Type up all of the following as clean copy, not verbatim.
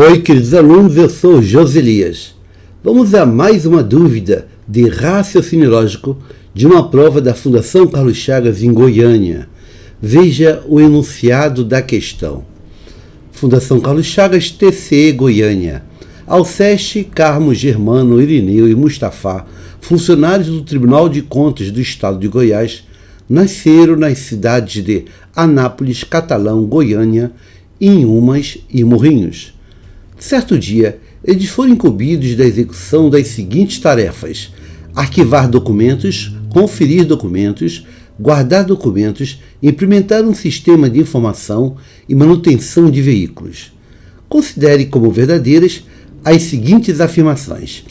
Oi, queridos alunos, eu sou Joselias. Vamos a mais uma dúvida de raciocínio lógico de uma prova da Fundação Carlos Chagas em Goiânia. Veja o enunciado da questão. Fundação Carlos Chagas, TCE Goiânia. Alceste, Carmo, Germano, Irineu e Mustafa, funcionários do Tribunal de Contas do Estado de Goiás, nasceram nas cidades de Anápolis, Catalão, Goiânia, Inhumas e Morrinhos. Certo dia, eles foram incumbidos da execução das seguintes tarefas: arquivar documentos, conferir documentos, guardar documentos, implementar um sistema de informação e manutenção de veículos. Considere como verdadeiras as seguintes afirmações.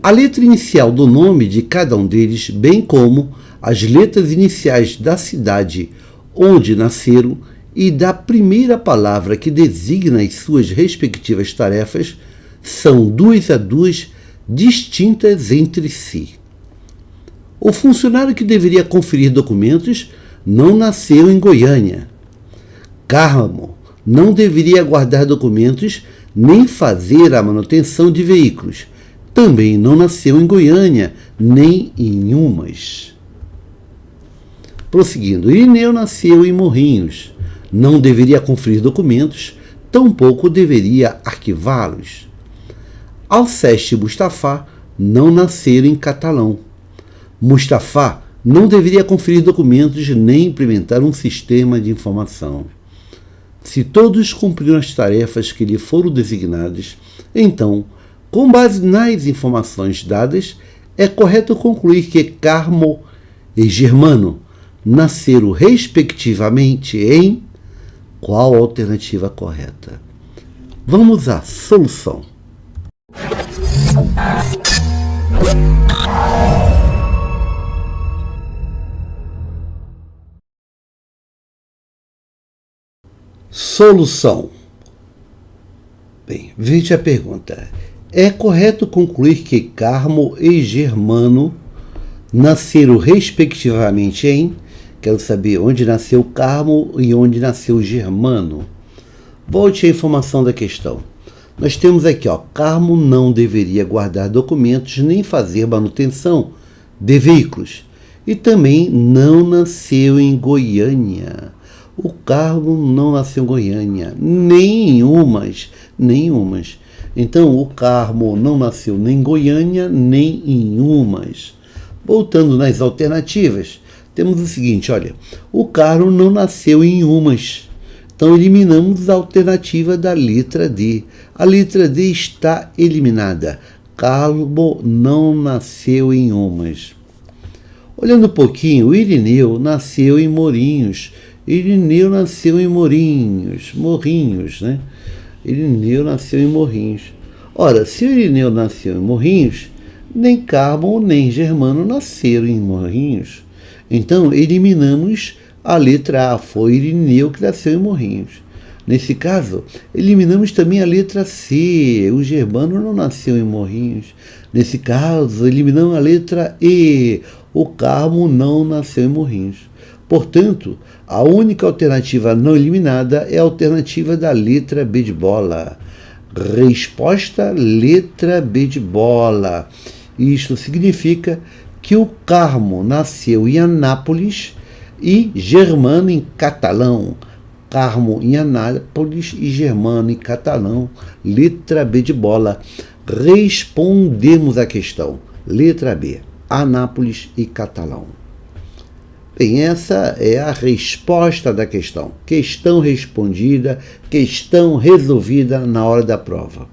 A letra inicial do nome de cada um deles, bem como as letras iniciais da cidade onde nasceram e da primeira palavra que designa as suas respectivas tarefas, são duas a duas distintas entre si. O funcionário que deveria conferir documentos não nasceu em Goiânia. Carmo não deveria guardar documentos nem fazer a manutenção de veículos. Também não nasceu em Goiânia, nem em Inhumas. Prosseguindo, Irineu nasceu em Morrinhos. Não deveria conferir documentos, tampouco deveria arquivá-los. Alceste e Mustafa não nasceram em Catalão. Mustafa não deveria conferir documentos nem implementar um sistema de informação. Se todos cumpriram as tarefas que lhe foram designadas, então, com base nas informações dadas, é correto concluir que Carmo e Germano nasceram respectivamente em... Qual a alternativa correta? Vamos à solução. Solução. Bem, veja a pergunta. É correto concluir que Carmo e Germano nasceram respectivamente em... Quero saber onde nasceu Carmo e onde nasceu Germano. Volte à informação da questão. Nós temos aqui, Carmo não deveria guardar documentos nem fazer manutenção de veículos. E também não nasceu em Goiânia. O Carmo não nasceu em Goiânia, nem em Inhumas. Então, o Carmo não nasceu nem em Goiânia, nem em Inhumas. Voltando nas alternativas, temos o seguinte, o Carmo não nasceu em Inhumas. Então, eliminamos a alternativa da letra D. A letra D está eliminada. Carmo não nasceu em Inhumas. Olhando um pouquinho, o Irineu nasceu em Morrinhos. Irineu nasceu em Morrinhos, né? Irineu nasceu em Morrinhos. Ora, se o Irineu nasceu em Morrinhos, nem Carmo nem Germano nasceram em Morrinhos. Então, eliminamos a letra A, foi Irineu que nasceu em Morrinhos. Nesse caso, eliminamos também a letra C, o Germano não nasceu em Morrinhos. Nesse caso, eliminamos a letra E, o Carmo não nasceu em Morrinhos. Portanto, a única alternativa não eliminada é a alternativa da letra B de bola. Resposta, letra B de bola. Isto significa que o Carmo nasceu em Anápolis e Germano em Catalão. Carmo em Anápolis e Germano em Catalão. Letra B de bola. Respondemos a questão. Letra B. Anápolis e Catalão. Bem, essa é a resposta da questão. Questão respondida, questão resolvida na hora da prova.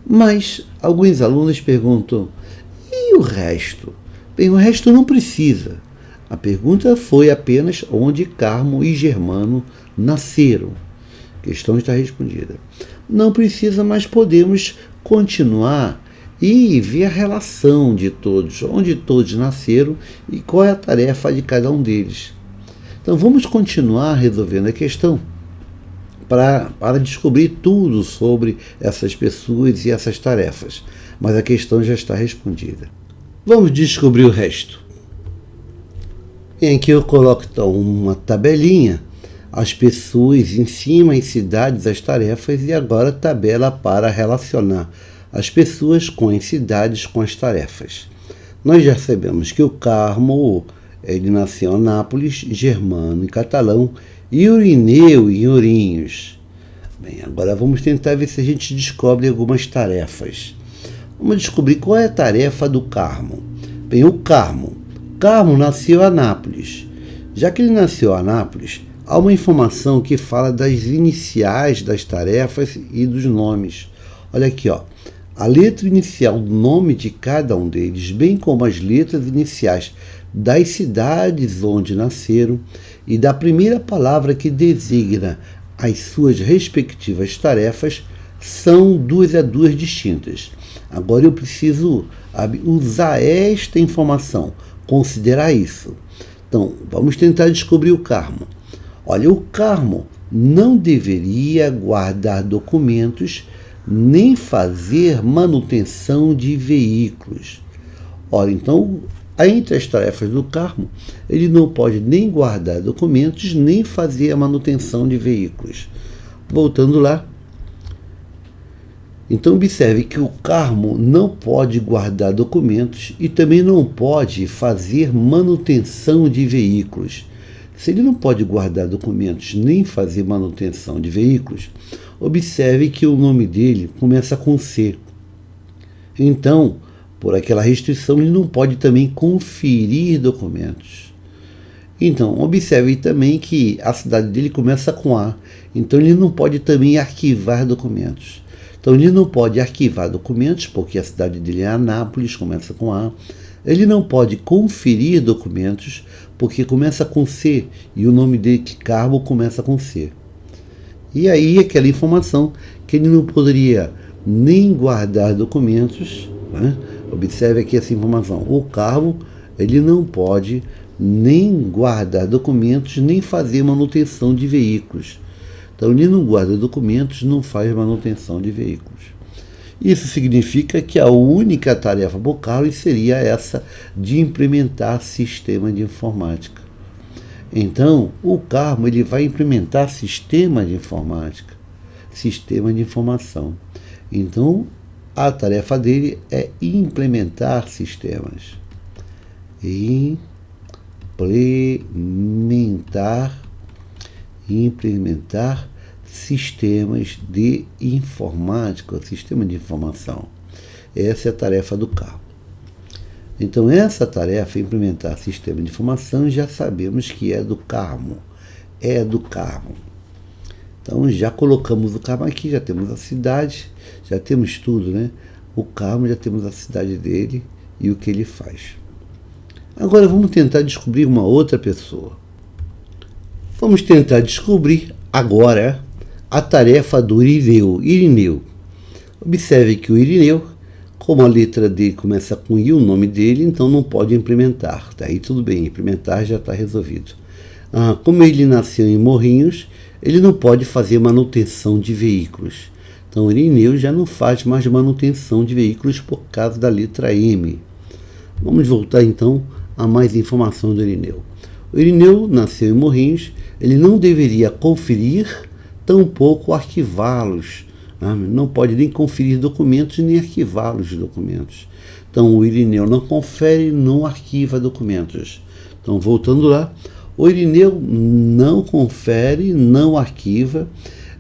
Mas alguns alunos perguntam, e o resto? Bem, o resto não precisa. A pergunta foi apenas onde Carmo e Germano nasceram. A questão está respondida. Não precisa, mas podemos continuar e ver a relação de todos, onde todos nasceram e qual é a tarefa de cada um deles. Então vamos continuar resolvendo a questão para descobrir tudo sobre essas pessoas e essas tarefas. Mas a questão já está respondida. Vamos descobrir o resto. Em que eu coloco então uma tabelinha as pessoas em cima, as cidades, as tarefas, e agora tabela para relacionar as pessoas com as cidades, com as tarefas. Nós já sabemos que o Carmo, ele nasceu em Nápoles, Germano em catalão, e Irineu em Ourinhos. Bem, agora vamos tentar ver se a gente descobre algumas tarefas. Vamos descobrir qual é a tarefa do Carmo. Bem, o Carmo nasceu em Nápoles. Já que ele nasceu em Nápoles, há uma informação que fala das iniciais das tarefas e dos nomes. Olha aqui, ó. A letra inicial do nome de cada um deles, bem como as letras iniciais das cidades onde nasceram e da primeira palavra que designa as suas respectivas tarefas, são 2 a 2 distintas. Agora eu preciso usar esta informação, considerar isso. Então, vamos tentar descobrir o Carmo. Olha, o Carmo não deveria guardar documentos nem fazer manutenção de veículos. Ora, então, entre as tarefas do Carmo, ele não pode nem guardar documentos, nem fazer a manutenção de veículos. Voltando lá. Então, observe que o Carmo não pode guardar documentos e também não pode fazer manutenção de veículos. Se ele não pode guardar documentos nem fazer manutenção de veículos, observe que o nome dele começa com C. Então, por aquela restrição, ele não pode também conferir documentos. Então, observe também que a cidade dele começa com A. Então, ele não pode também arquivar documentos. Então, ele não pode arquivar documentos, porque a cidade dele é Anápolis, começa com A. Ele não pode conferir documentos, porque começa com C, e o nome dele, Carmo, começa com C. E aí, aquela informação que ele não poderia nem guardar documentos, né? Observe aqui essa informação. O Carmo, ele não pode nem guardar documentos, nem fazer manutenção de veículos. Então, ele não guarda documentos, não faz manutenção de veículos. Isso significa que a única tarefa do Carmo seria essa de implementar sistema de informática. Então, o Carmo ele vai implementar sistema de informática, sistema de informação. Então, a tarefa dele é implementar sistemas. Implementar sistemas de informática, sistema de informação. Essa é a tarefa do Carmo. Então, essa tarefa, implementar sistema de informação, já sabemos que é do Carmo. É do Carmo. Então, já colocamos o Carmo aqui, já temos a cidade, já temos tudo, né? O Carmo, já temos a cidade dele e o que ele faz. Agora, vamos tentar descobrir uma outra pessoa. Vamos tentar descobrir agora a tarefa do Irineu. Observe que o Irineu, como a letra dele começa com I, o nome dele, então não pode implementar. Daí tudo bem, implementar já está resolvido. Como ele nasceu em Morrinhos, ele não pode fazer manutenção de veículos. Então o Irineu já não faz mais manutenção de veículos por causa da letra M. Vamos voltar então a mais informação do Irineu. O Irineu nasceu em Morrinhos, ele não deveria conferir, tampouco arquivá-los. Não pode nem conferir documentos, nem arquivá-los os documentos. Então, o Irineu não confere, não arquiva documentos. Então, voltando lá, o Irineu não confere, não arquiva,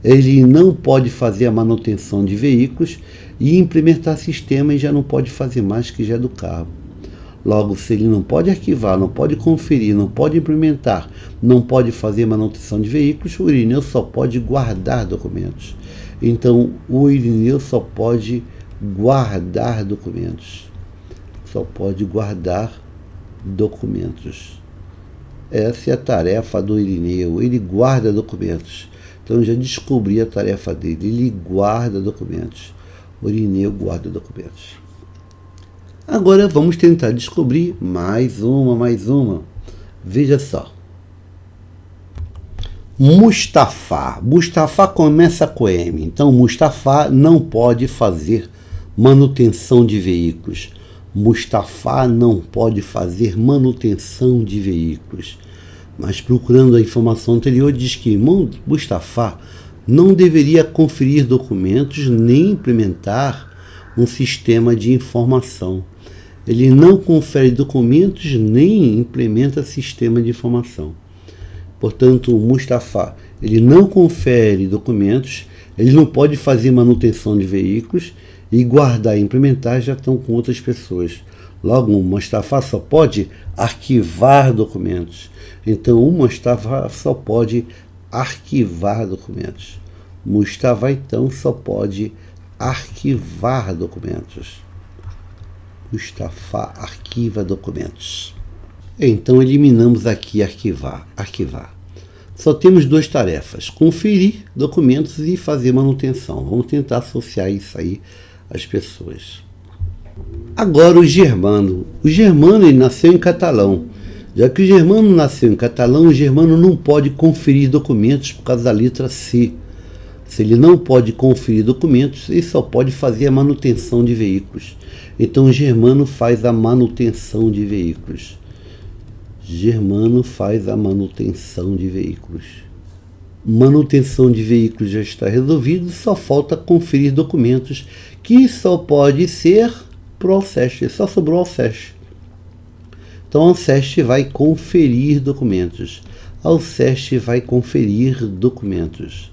ele não pode fazer a manutenção de veículos e implementar sistemas já não pode fazer mais, que já é do Carmo. Logo, se ele não pode arquivar, não pode conferir, não pode implementar, não pode fazer manutenção de veículos, o Irineu só pode guardar documentos. Então, o Irineu só pode guardar documentos. Só pode guardar documentos. Essa é a tarefa do Irineu. Ele guarda documentos. Então, eu já descobri a tarefa dele. Ele guarda documentos. O Irineu guarda documentos. Agora, vamos tentar descobrir mais uma. Veja só. Mustafa. Mustafa começa com M. Então, Mustafa não pode fazer manutenção de veículos. Mustafa não pode fazer manutenção de veículos. Mas procurando a informação anterior, diz que Mustafa não deveria conferir documentos nem implementar um sistema de informação. Ele não confere documentos nem implementa sistema de informação. Portanto, o Mustafa, ele não confere documentos, ele não pode fazer manutenção de veículos e guardar e implementar já estão com outras pessoas. Logo, o Mustafa só pode arquivar documentos. Então, o Mustafa só pode arquivar documentos. Mustafa, então, só pode arquivar documentos. Mustafa arquiva documentos. Então, eliminamos aqui arquivar. Só temos duas tarefas: conferir documentos e fazer manutenção. Vamos tentar associar isso aí às pessoas. Agora o Germano. O Germano, ele nasceu em catalão. Já que o Germano nasceu em catalão, o Germano não pode conferir documentos por causa da letra C. Se ele não pode conferir documentos, ele só pode fazer a manutenção de veículos. Então o Germano faz a manutenção de veículos. Germano faz a manutenção de veículos. Manutenção de veículos já está resolvido, só falta conferir documentos, que só pode ser pro Alceste, só sobrou Alceste. Então Alceste vai conferir documentos. Alceste vai conferir documentos.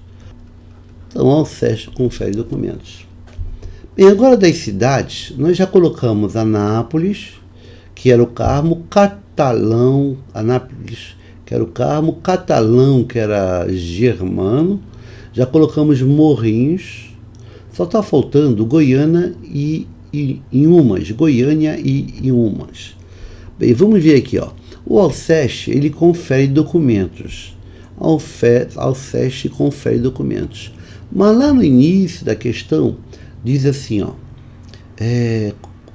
Então Alceste confere documentos. Bem, agora das cidades, nós já colocamos Anápolis, que era o Carmo, Catalão, Anápolis, que era o Carmo, Catalão, que era Germano, já colocamos Morrinhos, só está faltando Goiânia e Inhumas, Goiânia e Inhumas. Bem, vamos ver aqui, ó. O Alceste, ele confere documentos. Alceste confere documentos. Mas lá no início da questão, diz assim, ó,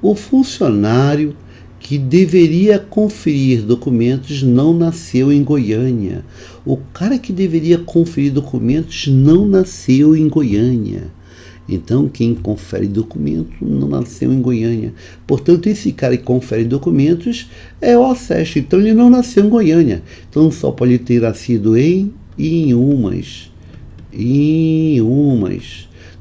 o funcionário que deveria conferir documentos não nasceu em Goiânia. O cara que deveria conferir documentos não nasceu em Goiânia. Então, quem confere documento não nasceu em Goiânia. Portanto, esse cara que confere documentos é o Alceste. Então, ele não nasceu em Goiânia. Então, só pode ter nascido em Inhumas.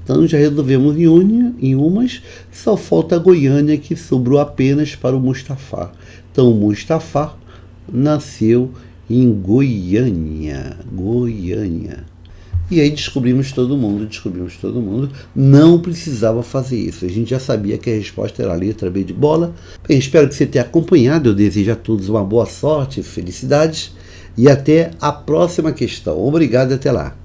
Então, já resolvemos Inhumas. Só falta a Goiânia, que sobrou apenas para o Mustafa. Então, o Mustafa nasceu em Goiânia. E aí descobrimos todo mundo. Não precisava fazer isso. A gente já sabia que a resposta era a letra B de bola. Bem, espero que você tenha acompanhado. Eu desejo a todos uma boa sorte, felicidades. E até a próxima questão. Obrigado e até lá.